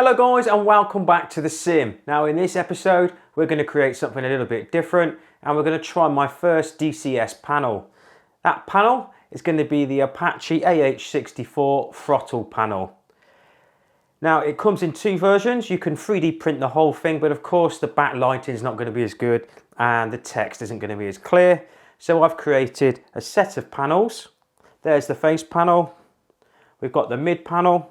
Hello guys and welcome back to the sim. Now in this episode we're going to create something a little bit different and we're going to try my first DCS panel. That panel is going to be the Apache AH64 Throttle panel. Now it comes in two versions. You can 3D print the whole thing, but of course the backlighting is not going to be as good and the text isn't going to be as clear. So I've created a set of panels. There's the face panel, we've got the mid panel,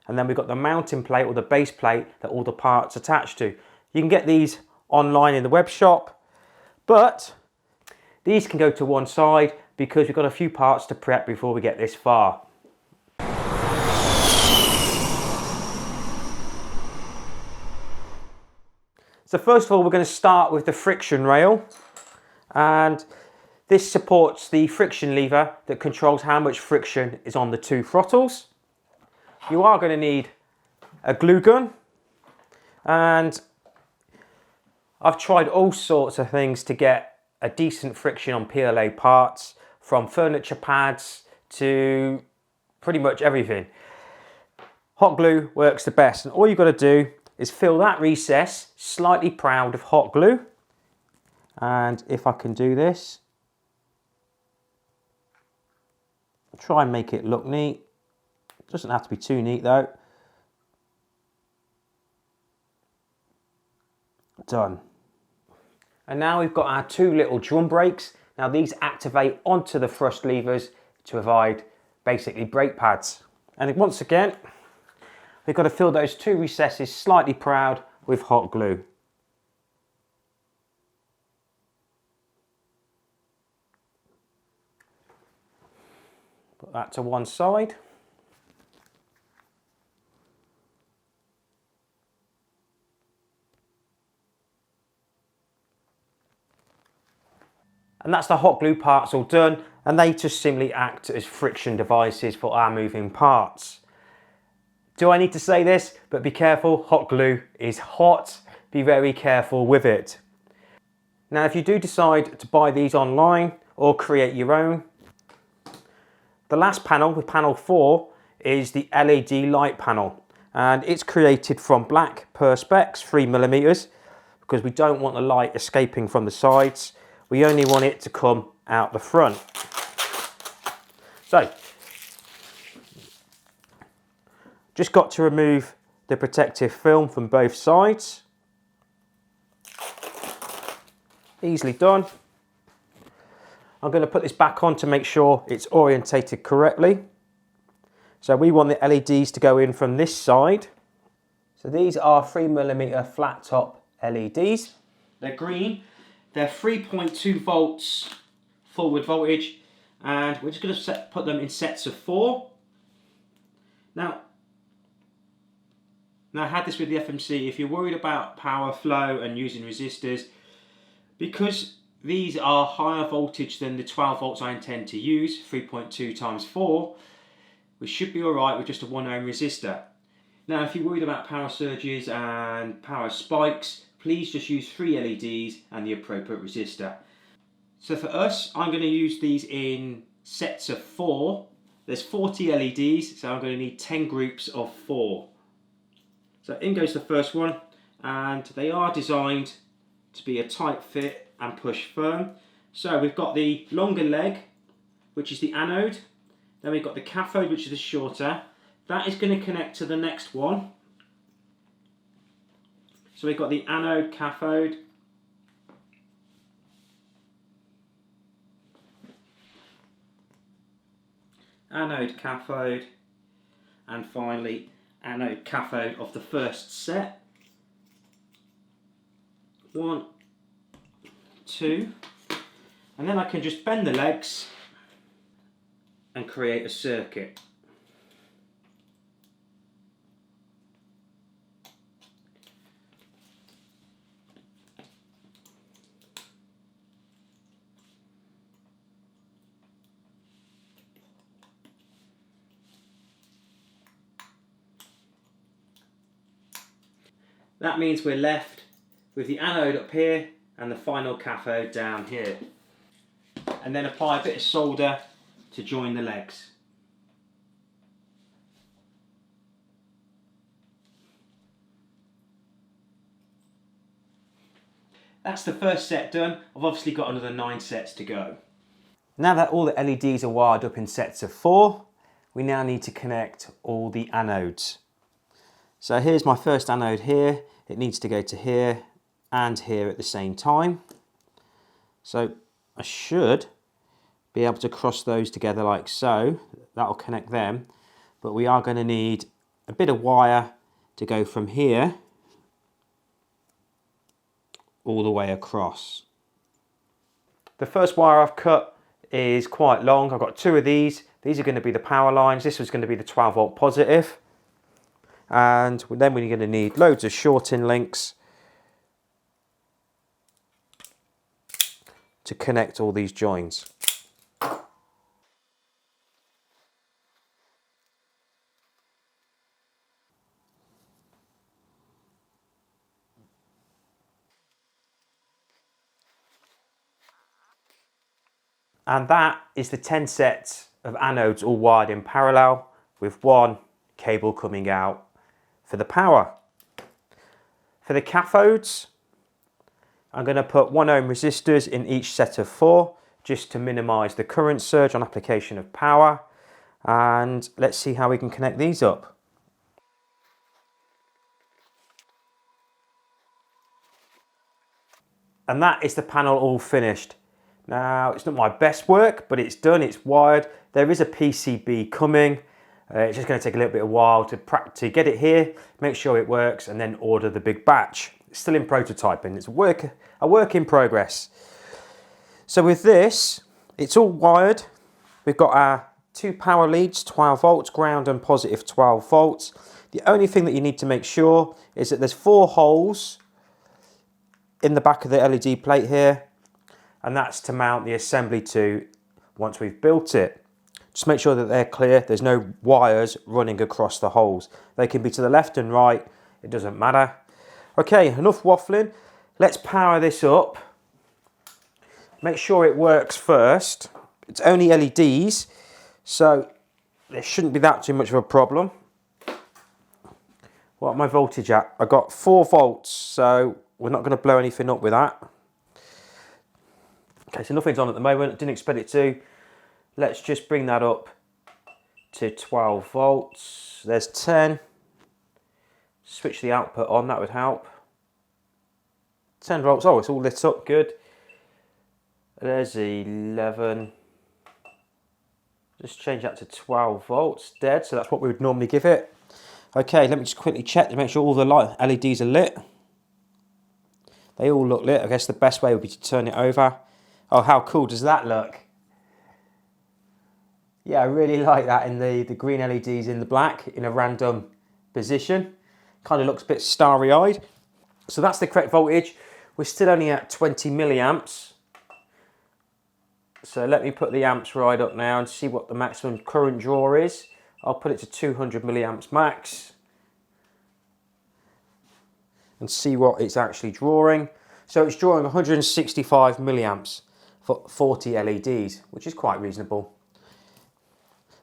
and then we've got the mounting plate or the base plate that all the parts attached to. You can get these online in the web shop, but these can go to one side because we've got a few parts to prep before we get this far. So first of all, we're going to start with the friction rail, and this supports the friction lever that controls how much friction is on the two throttles. You are going to need a glue gun, and I've tried all sorts of things to get a decent friction on PLA parts, from furniture pads to pretty much everything. Hot glue works the best, and all you've got to do is fill that recess slightly proud of hot glue. And if I can do this, try and make it look neat. Doesn't have to be too neat though. Done. And now we've got our two little drum brakes. Now these activate onto the thrust levers to provide basically brake pads. And once again, we've got to fill those two recesses slightly proud with hot glue. Put that to one side. And that's the hot glue parts all done, and they just simply act as friction devices for our moving parts. Do I need to say this? But be careful, hot glue is hot. Be very careful with it. Now if you do decide to buy these online or create your own, the last panel, with panel 4, is the LED light panel. And it's created from black perspex, 3mm, because we don't want the light escaping from the sides. We only want it to come out the front. So, just got to remove the protective film from both sides. Easily done. I'm going to put this back on to make sure it's orientated correctly. So we want the LEDs to go in from this side. So these are 3mm flat top LEDs. They're green. They're 3.2 volts forward voltage, and we're just going to put them in sets of 4. Now I had this with the FMC. If you're worried about power flow and using resistors, because these are higher voltage than the 12 volts I intend to use, 3.2 times 4, we should be alright with just a 1 ohm resistor. Now if you're worried about power surges and power spikes, please just use 3 LEDs and the appropriate resistor. So for us, I'm going to use these in sets of 4. There's 40 LEDs, so I'm going to need 10 groups of 4. So in goes the first one, and they are designed to be a tight fit and push firm. So we've got the longer leg, which is the anode. Then we've got the cathode, which is the shorter. That is going to connect to the next one. So we've got the anode, cathode. Anode, cathode. And finally, anode, cathode of the first set. 1, 2. And then I can just bend the legs and create a circuit. That means we're left with the anode up here and the final cathode down here. And then apply a bit of solder to join the legs. That's the first set done. I've obviously got another 9 sets to go. Now that all the LEDs are wired up in sets of 4, we now need to connect all the anodes. So here's my first anode here. It needs to go to here and here at the same time. So I should be able to cross those together like so. That'll connect them. But we are going to need a bit of wire to go from here all the way across. The first wire I've cut is quite long. I've got 2 of these. These are going to be the power lines. This was going to be the 12 volt positive. And then we're going to need loads of shorting links to connect all these joins. And that is the 10 sets of anodes all wired in parallel with 1 cable coming out for the power. For the cathodes, I'm going to put 1 ohm resistors in each set of 4 just to minimise the current surge on application of power. And let's see how we can connect these up. And that is the panel all finished. Now, it's not my best work, but it's done, it's wired. There is a PCB coming. It's just going to take a little bit of while to get it here, make sure it works, and then order the big batch. It's still in prototyping. It's a work in progress. So with this, it's all wired. We've got our 2 power leads, 12 volts, ground and positive 12 volts. The only thing that you need to make sure is that there's 4 holes in the back of the LED plate here, and that's to mount the assembly to once we've built it. Just make sure that they're clear, there's no wires running across the holes. They can be to the left and right, it doesn't matter. Okay, enough waffling. Let's power this up. Make sure it works first. It's only LEDs, so there shouldn't be that too much of a problem. What am my voltage at? I got 4 volts, so we're not going to blow anything up with that. Okay, so nothing's on at the moment, didn't expect it to. Let's just bring that up to 12 volts. There's 10. Switch the output on, that would help. 10 volts, oh, it's all lit up, good. There's 11. Just change that to 12 volts, dead, so that's what we would normally give it. Okay, let me just quickly check to make sure all the light LEDs are lit. They all look lit. I guess the best way would be to turn it over. Oh, how cool does that look? Yeah, I really like that in the green LEDs in the black in a random position. Kind of looks a bit starry-eyed. So that's the correct voltage. We're still only at 20 milliamps. So let me put the amps right up now and see what the maximum current draw is. I'll put it to 200 milliamps max. And see what it's actually drawing. So it's drawing 165 milliamps for 40 LEDs, which is quite reasonable.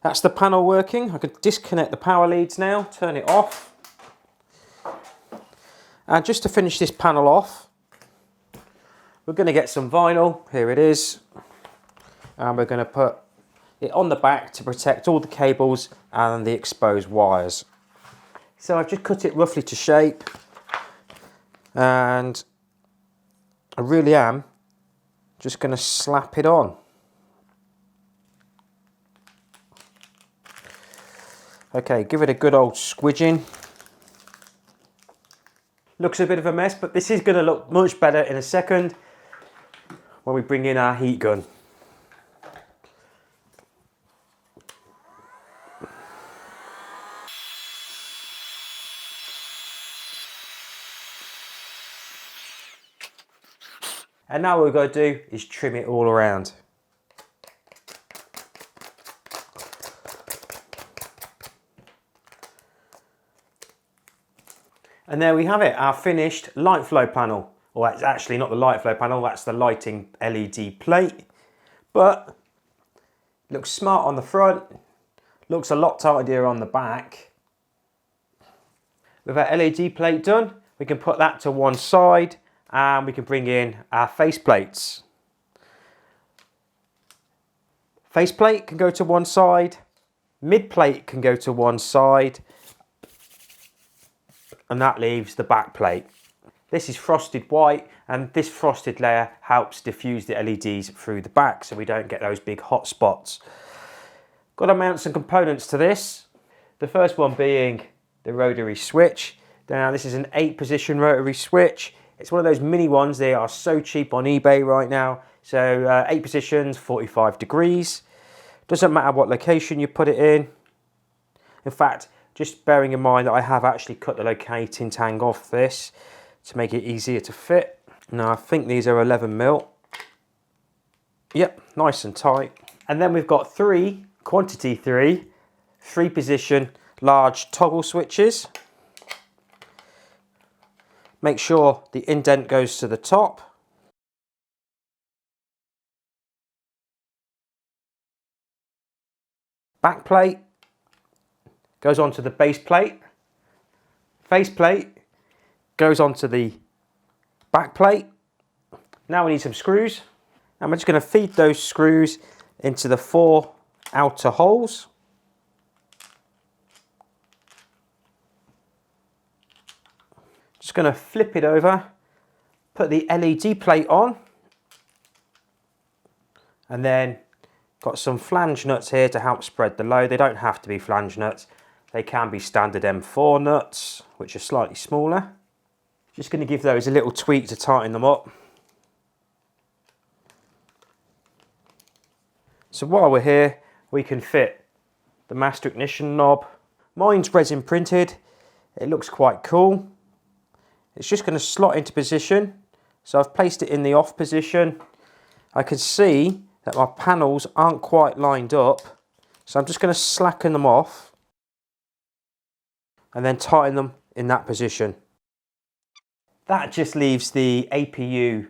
That's the panel working. I could disconnect the power leads now, turn it off. And just to finish this panel off, we're going to get some vinyl. Here it is. And we're going to put it on the back to protect all the cables and the exposed wires. So I've just cut it roughly to shape. And I really am just going to slap it on. Okay, give it a good old squidging. Looks a bit of a mess, but this is going to look much better in a second when we bring in our heat gun. And now what we've got to do is trim it all around. And there we have it, our finished Lightflow panel. Well, that's actually not the Lightflow panel, that's the lighting LED plate. But looks smart on the front, looks a lot tidier on the back. With our LED plate done, we can put that to one side and we can bring in our face plates. Faceplate can go to one side, mid plate can go to one side, and that leaves the back plate. This is frosted white, and this frosted layer helps diffuse the LEDs through the back so we don't get those big hot spots. Got to mount some components to this. The first one being the rotary switch. Now this is an 8-position rotary switch. It's one of those mini ones. They are so cheap on eBay right now. So 8 positions, 45 degrees. Doesn't matter what location you put it in. In fact, just bearing in mind that I have actually cut the locating tang off this to make it easier to fit. Now I think these are 11mm. Yep, nice and tight. And then we've got 3 3-position large toggle switches. Make sure the indent goes to the top. Back plate goes onto the base plate. Face plate goes onto the back plate. Now we need some screws. And we're just going to feed those screws into the 4 outer holes. Just going to flip it over, put the LED plate on, and then got some flange nuts here to help spread the load. They don't have to be flange nuts. They can be standard M4 nuts, which are slightly smaller. Just going to give those a little tweak to tighten them up. So while we're here, we can fit the master ignition knob. Mine's resin printed. It looks quite cool. It's just going to slot into position. So I've placed it in the off position. I can see that my panels aren't quite lined up. So I'm just going to slacken them off and then tighten them in that position. That just leaves the APU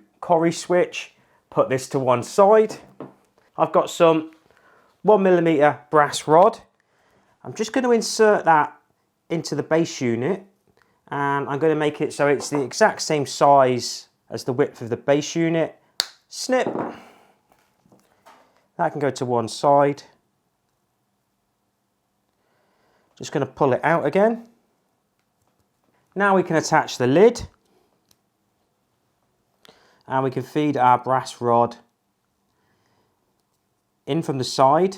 switch. Put this to one side. I've got some 1mm brass rod. I'm just going to insert that into the base unit, and I'm going to make it so it's the exact same size as the width of the base unit. Snip. That can go to one side. Just going to pull it out again. Now we can attach the lid, and we can feed our brass rod in from the side.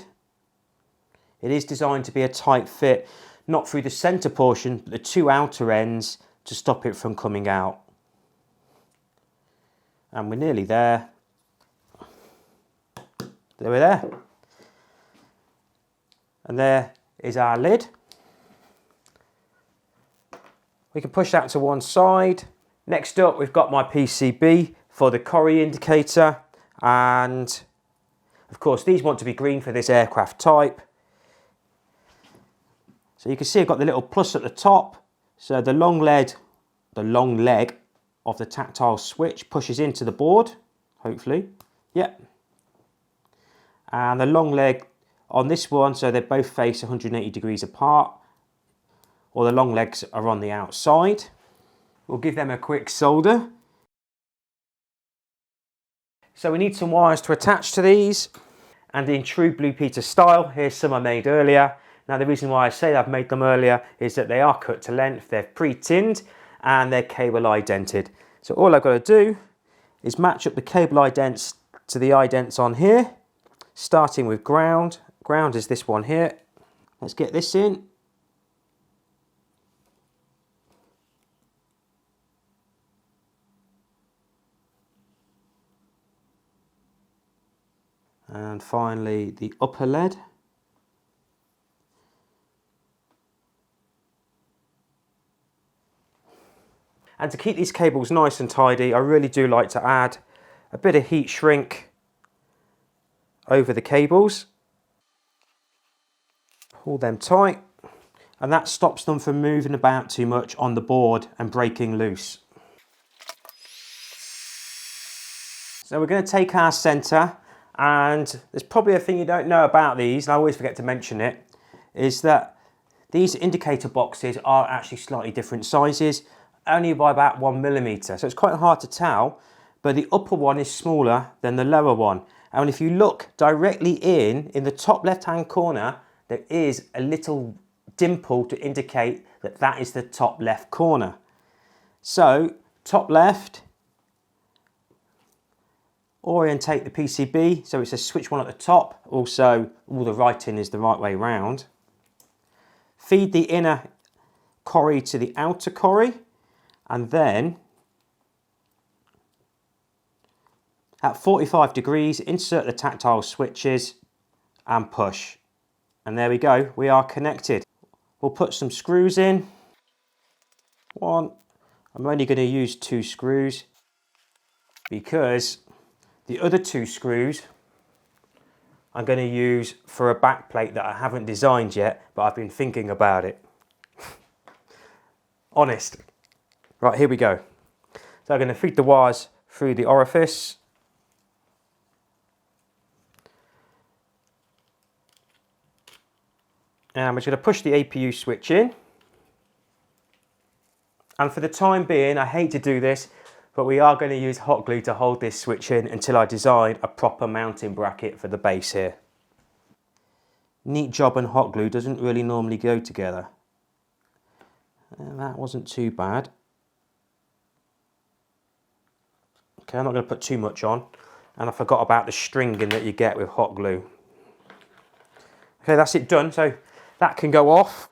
It is designed to be a tight fit, not through the center portion, but the 2 outer ends to stop it from coming out. And we're nearly there. There we're there. And there is our lid. We can push that to one side. Next up, we've got my PCB for the Corrie indicator, and of course these want to be green for this aircraft type. So you can see I've got the little plus at the top. So the long leg of the tactile switch pushes into the board, hopefully. Yep. And the long leg on this one, so they both face 180 degrees apart, or the long legs are on the outside. We'll give them a quick solder. So we need some wires to attach to these, and in true Blue Peter style, here's some I made earlier. Now the reason why I say I've made them earlier is that they are cut to length, they're pre-tinned, and they're cable idented. So all I've got to do is match up the cable idents to the idents on here, starting with ground. Ground is this one here. Let's get this in. And finally the upper lead. And to keep these cables nice and tidy, I really do like to add a bit of heat shrink over the cables. Pull them tight, and that stops them from moving about too much on the board and breaking loose. So we're going to take our centre, and there's probably a thing you don't know about these, and I always forget to mention it, is that these indicator boxes are actually slightly different sizes. only by about 1mm, so it's quite hard to tell, but the upper one is smaller than the lower one. And if you look directly in the top left hand corner, there is a little dimple to indicate that that is the top left corner. So top left, orientate the PCB so it's a switch 1 at the top, also all the writing is the right way round. Feed the inner corrie to the outer corrie, and then at 45 degrees insert the tactile switches and push. And there we go, we are connected. We'll put some screws in. One, I'm only going to use 2 screws because the other 2 screws I'm going to use for a back plate that I haven't designed yet, but I've been thinking about it. Honest. Right, here we go. So I'm going to feed the wires through the orifice. And I'm just going to push the APU switch in. And for the time being, I hate to do this, but we are going to use hot glue to hold this switch in until I design a proper mounting bracket for the base here. Neat job and hot glue doesn't really normally go together. And that wasn't too bad. Okay, I'm not going to put too much on. And I forgot about the stringing that you get with hot glue. Okay, that's it done. So that can go off.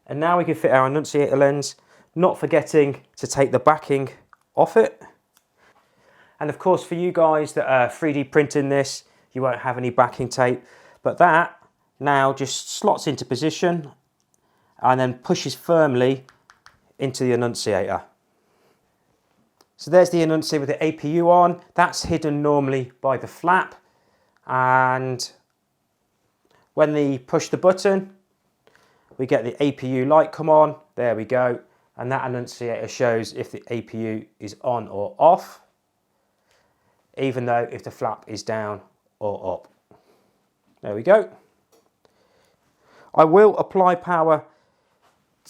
And now we can fit our annunciator lens, not forgetting to take the backing off it. And of course, for you guys that are 3D printing this, you won't have any backing tape, but that now just slots into position and then pushes firmly into the annunciator. So there's the annunciator with the APU on. That's hidden normally by the flap, and when we push the button, we get the APU light come on. There we go. And that annunciator shows if the APU is on or off, even though if the flap is down or up. There we go. I will apply power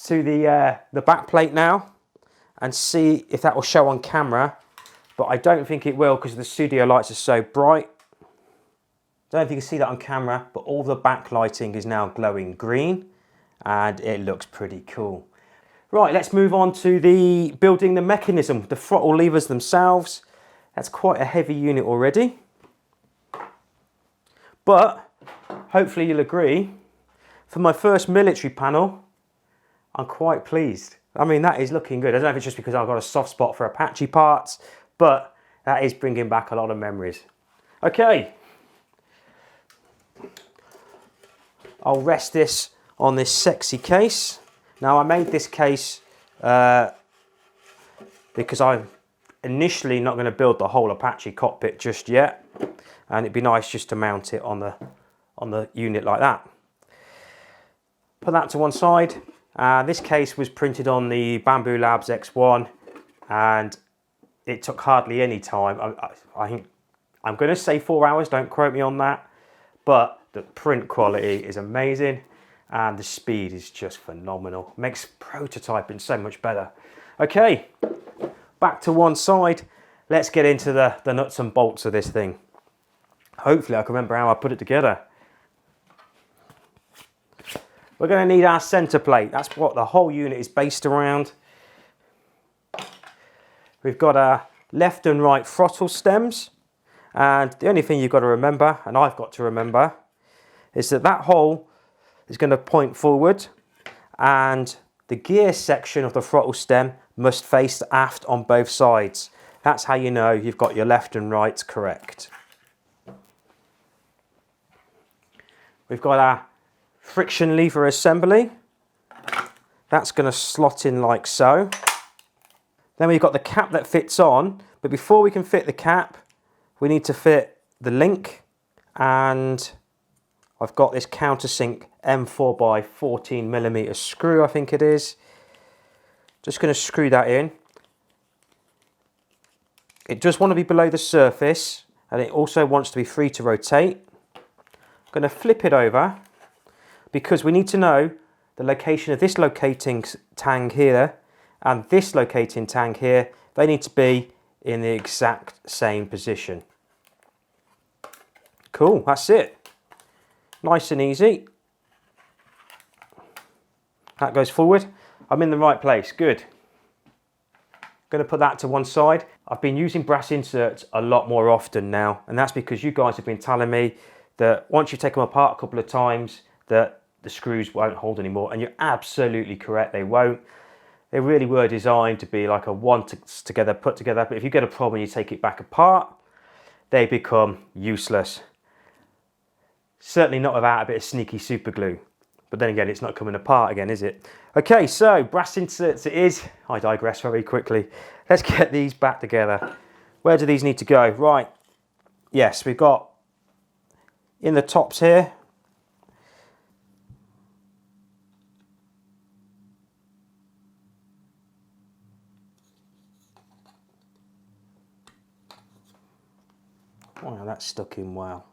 to the back plate now and see if that will show on camera, but I don't think it will because the studio lights are so bright. Don't know if you can see that on camera, but all the backlighting is now glowing green and it looks pretty cool. Right, let's move on to building the mechanism, the throttle levers themselves. That's quite a heavy unit already. But hopefully you'll agree, for my first military panel, I'm quite pleased. I mean, that is looking good. I don't know if it's just because I've got a soft spot for Apache parts, but that is bringing back a lot of memories. Okay. I'll rest this on this sexy case. Now I made this case because I'm initially not going to build the whole Apache cockpit just yet, and it'd be nice just to mount it on the unit like that. Put that to one side. This case was printed on the Bamboo Labs X1 and it took hardly any time. I think I'm going to say 4 hours, don't quote me on that, but the print quality is amazing and the speed is just phenomenal. Makes prototyping so much better. Okay, back to one side. Let's get into the nuts and bolts of this thing. Hopefully I can remember how I put it together. We're going to need our center plate. That's what the whole unit is based around. We've got our left and right throttle stems. And the only thing you've got to remember, and I've got to remember, is that hole is going to point forward and the gear section of the throttle stem must face aft on both sides. That's how you know you've got your left and right correct. We've got our friction lever assembly. That's going to slot in like so. Then we've got the cap that fits on, but before we can fit the cap, we need to fit the link, and I've got this countersink M4 by 14mm screw, I think it is. Just going to screw that in. It does want to be below the surface, and it also wants to be free to rotate. I'm going to flip it over because we need to know the location of this locating tang here and this locating tang here, they need to be in the exact same position. Cool, that's it. Nice and easy. That goes forward. I'm in the right place, good. Going to put that to one side. I've been using brass inserts a lot more often now, and that's because you guys have been telling me that once you take them apart a couple of times that the screws won't hold anymore, and you're absolutely correct, they won't. They really were designed to be like a once together put together, but if you get a problem and you take it back apart, they become useless. Certainly not without a bit of sneaky super glue. But then again, it's not coming apart again, is it? Okay, so brass inserts it is. I digress very quickly. Let's get these back together. Where do these need to go? Right, yes, we've got in the tops here. Wow, that's stuck in well.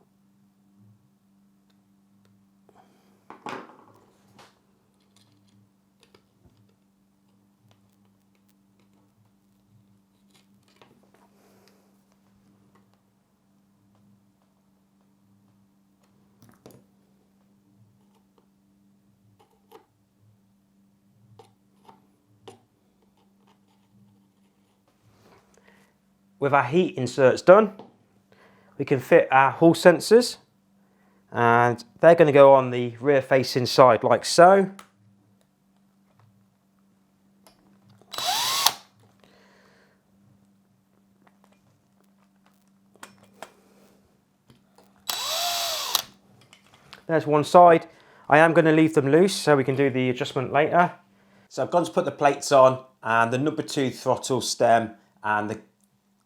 With our heat inserts done, we can fit our Hall sensors, and they're going to go on the rear facing side like so. There's one side. I am going to leave them loose so we can do the adjustment later. So I've gone to put the plates on, and the number 2 throttle stem and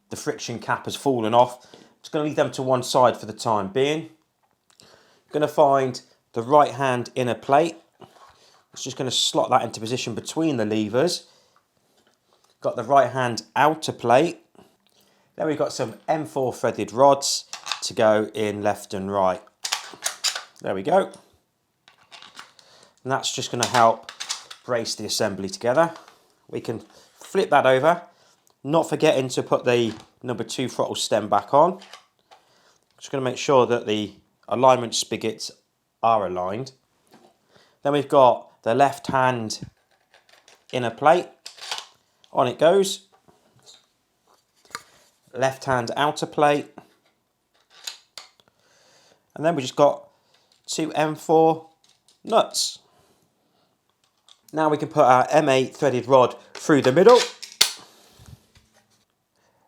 the friction cap has fallen off. I'm just going to leave them to one side for the time being. I'm going to find the right hand inner plate. It's just going to slot that into position between the levers. Got the right hand outer plate. Then we've got some M4 threaded rods to go in left and right. There we go. And that's just going to help brace the assembly together. We can flip that over, not forgetting to put the number 2 throttle stem back on. Just going to make sure that the alignment spigots are aligned. Then we've got the left hand inner plate. On it goes. Left hand outer plate. And then we just got 2 M4 nuts. Now we can put our M8 threaded rod through the middle.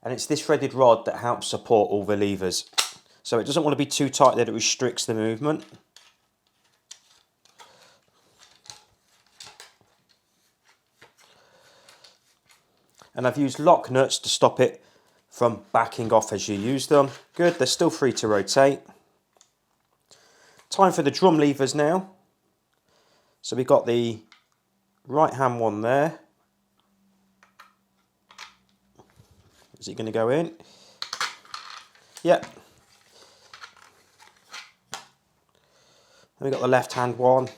And it's this threaded rod that helps support all the levers. So it doesn't want to be too tight that it restricts the movement. And I've used lock nuts to stop it from backing off as you use them. Good, they're still free to rotate. Time for the drum levers now. So we've got the right hand one there. Is it going to go in? Yep. Then we've got the left hand one.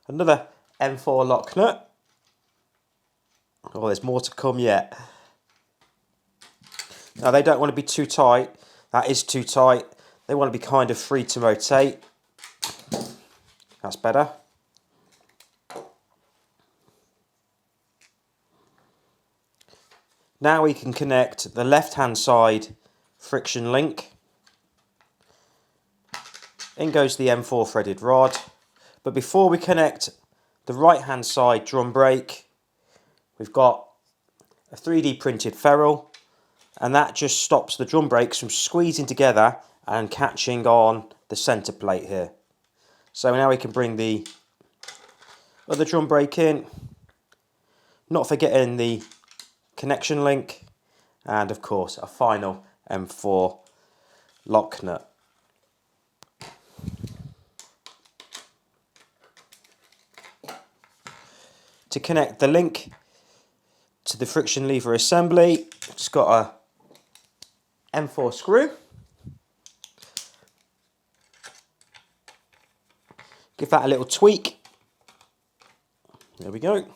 Another M4 lock nut. Oh, there's more to come yet. Now they don't want to be too tight. That is too tight. They want to be kind of free to rotate. That's better. Now we can connect the left hand side friction link. In goes the M4 threaded rod. But before we connect the right hand side drum brake, we've got a 3D printed ferrule, and that just stops the drum brakes from squeezing together and catching on the centre plate here. So now we can bring the other drum brake in, not forgetting the connection link, and of course a final M4 lock nut. To connect the link to the friction lever assembly, it's got a M4 screw. Give that a little tweak. There we go.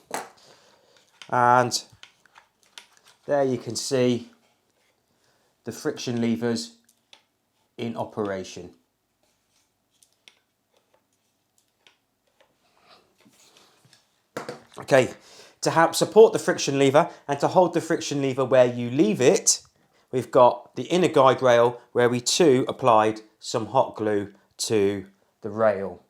And there you can see the friction levers in operation. Okay, to help support the friction lever and to hold the friction lever where you leave it, we've got the inner guide rail where we too applied some hot glue to the rail.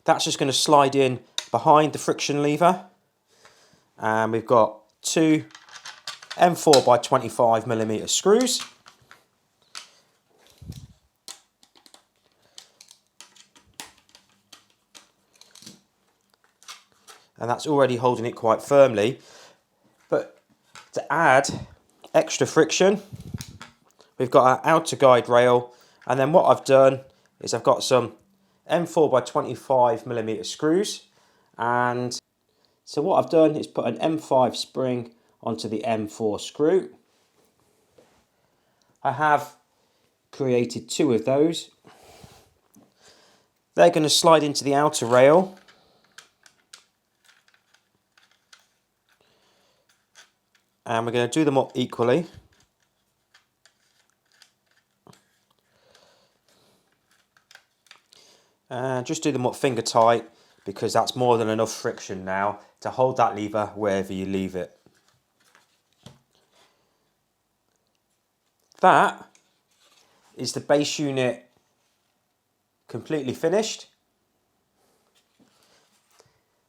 That's just going to slide in behind the friction lever, and we've got two M4 by 25mm screws. And that's already holding it quite firmly. But to add extra friction, we've got our outer guide rail, and then what I've done is I've got some M4 by 25mm screws, and so what I've done is put an M5 spring onto the M4 screw. I have created two of those. They're going to slide into the outer rail. And we're going to do them up equally. And just do them up finger tight, because that's more than enough friction now to hold that lever wherever you leave it. That is the base unit completely finished.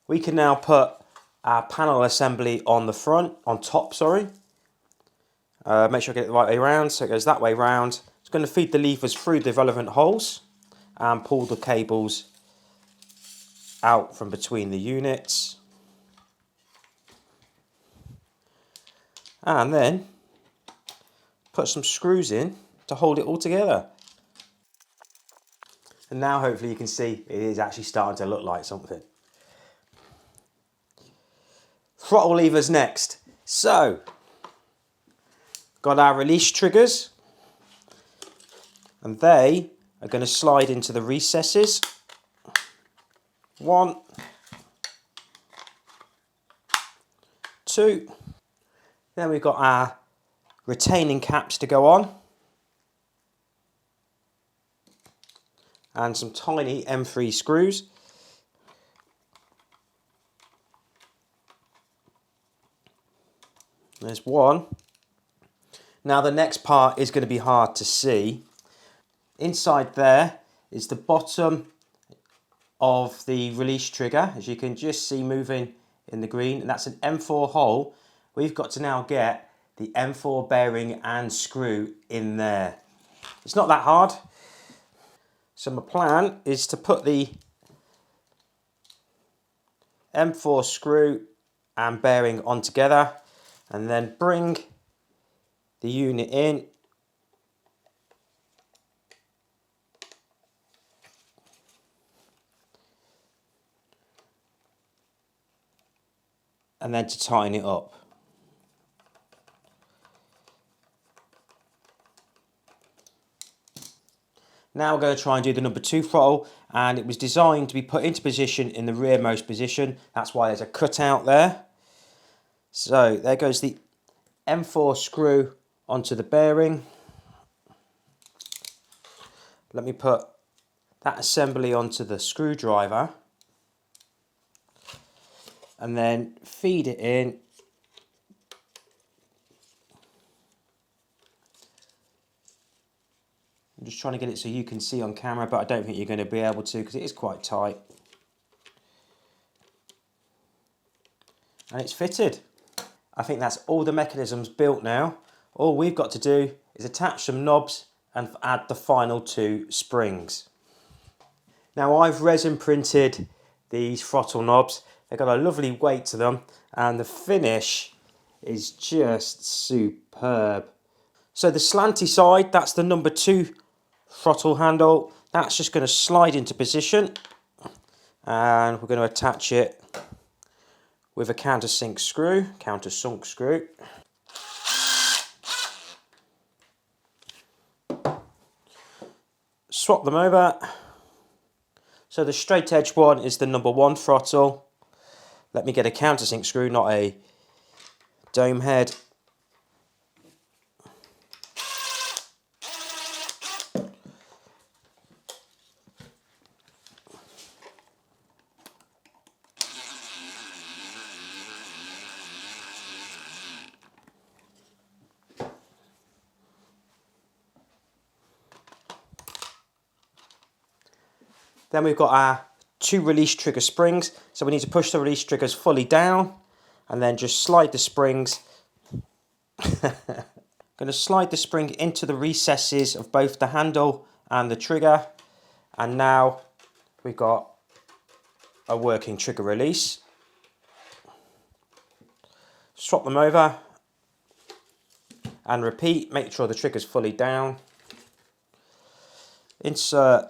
We can now put our panel assembly on the front, on top, sorry. Make sure I get it the right way around, so it goes that way round. It's going to feed the levers through the relevant holes and pull the cables out from between the units. And then put some screws in to hold it all together. And now hopefully you can see it is actually starting to look like something. Throttle levers next. So, got our release triggers, and they are going to slide into the recesses. 1, 2. Then we've got our retaining caps to go on, and some tiny M3 screws. There's one. Now the next part is going to be hard to see. Inside there is the bottom of the release trigger, as you can just see moving in the green, and that's an M4 hole. We've got to now get the M4 bearing and screw in there. It's not that hard. So my plan is to put the M4 screw and bearing on together, and then bring the unit in. And then to tighten it up. Now we're going to try and do the number 2 throttle, and it was designed to be put into position in the rearmost position. That's why there's a cutout there. So there goes the M4 screw onto the bearing. Let me put that assembly onto the screwdriver, and then feed it in. I'm just trying to get it so you can see on camera, but I don't think you're going to be able to because it is quite tight. And it's fitted. I think that's all the mechanisms built now. All we've got to do is attach some knobs and add the final 2 springs. Now I've resin printed these throttle knobs. They've got a lovely weight to them, and the finish is just superb. So the slanty side, that's the number 2 throttle handle. That's just going to slide into position, and we're going to attach it with a countersunk screw. swap them over. So the straight edge one is the number 1 throttle. Let me get a countersink screw, not a dome head. Then we've got our 2 release trigger springs. So we need to push the release triggers fully down and then just slide the springs. Going to slide the spring into the recesses of both the handle and the trigger. And now we've got a working trigger release. Swap them over and repeat. Make sure the trigger's fully down. Insert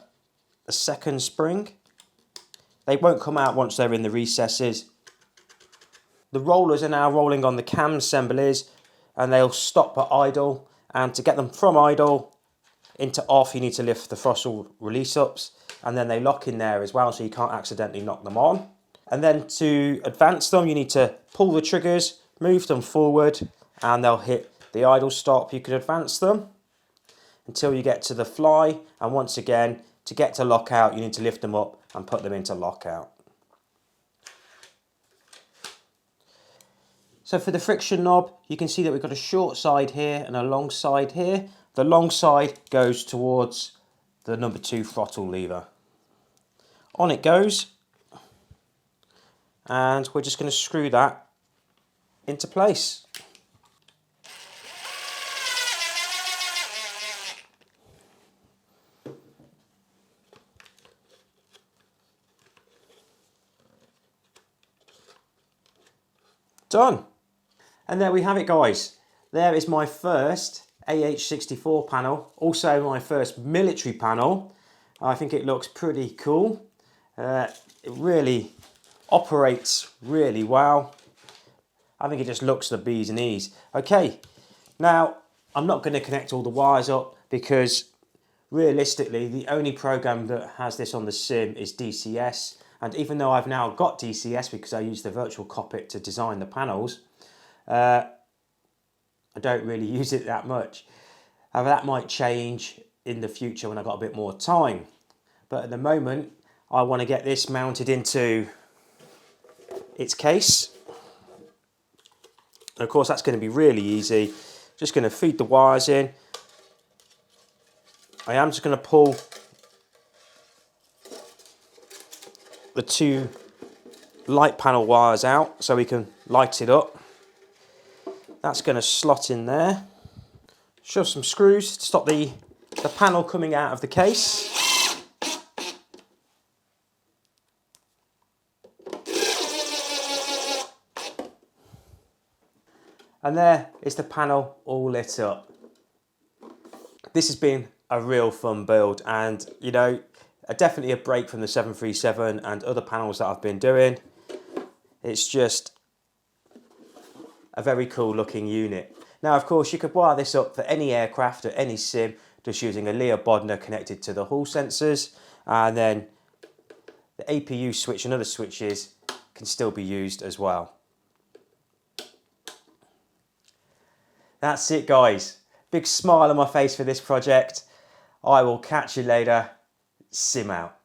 a second spring. They won't come out once they're in the recesses. The rollers are now rolling on the cam assemblies and they'll stop at idle, and to get them from idle into off you need to lift the throttle release ups, and then they lock in there as well so you can't accidentally knock them on. And then to advance them you need to pull the triggers, move them forward, and they'll hit the idle stop. You can advance them until you get to the fly, and once again to get to lockout you need to lift them up and put them into lockout. So for the friction knob you can see that we've got a short side here and a long side here. The long side goes towards the number 2 throttle lever. On it goes, and we're just going to screw that into place. Done. And there we have it, guys. There is my first AH64 panel, also my first military panel. I think it looks pretty cool. It really operates really well. I think it just looks the B's and E's. Okay, now I'm not going to connect all the wires up because realistically the only program that has this on the sim is DCS. And even though I've now got DCS because I use the virtual cockpit to design the panels, I don't really use it that much. That might change in the future when I've got a bit more time. But at the moment, I want to get this mounted into its case. And of course, that's going to be really easy. Just going to feed the wires in. I am just going to pull the 2 light panel wires out so we can light it up. That's going to slot in there. Shove some screws to stop the panel coming out of the case. And there is the panel all lit up. This has been a real fun build, and you know, definitely a break from the 737 and other panels that I've been doing. It's just a very cool looking unit. Now of course you could wire this up for any aircraft or any sim just using a Lear Bodner connected to the Hall sensors, and then the APU switch and other switches can still be used as well. That's it, guys. Big smile on my face for this project. I will catch you later. Sim out.